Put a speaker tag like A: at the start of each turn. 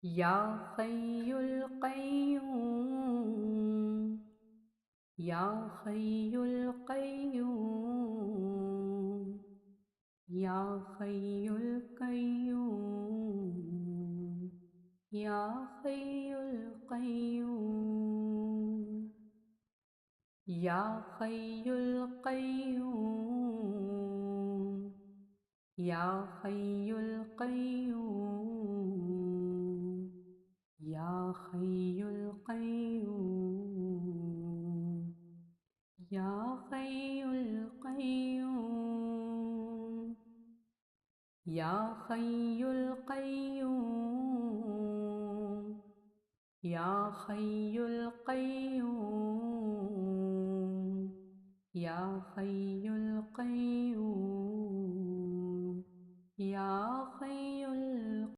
A: या हय्युल क़य्यूम, या हय्युल क़य्यूम, या हय्युल क़य्यूम, या हय्युल क़य्यूम, या हय्युल क़य्यूम, या हय्युल क़य्यूम, या हय्युल क़य्यूम, या हय्युल क़य्यूम, या हय्युल क़य्यूम, या हय्युल क़य्यूम, या हय्युल क़य्यूम, या हय्युल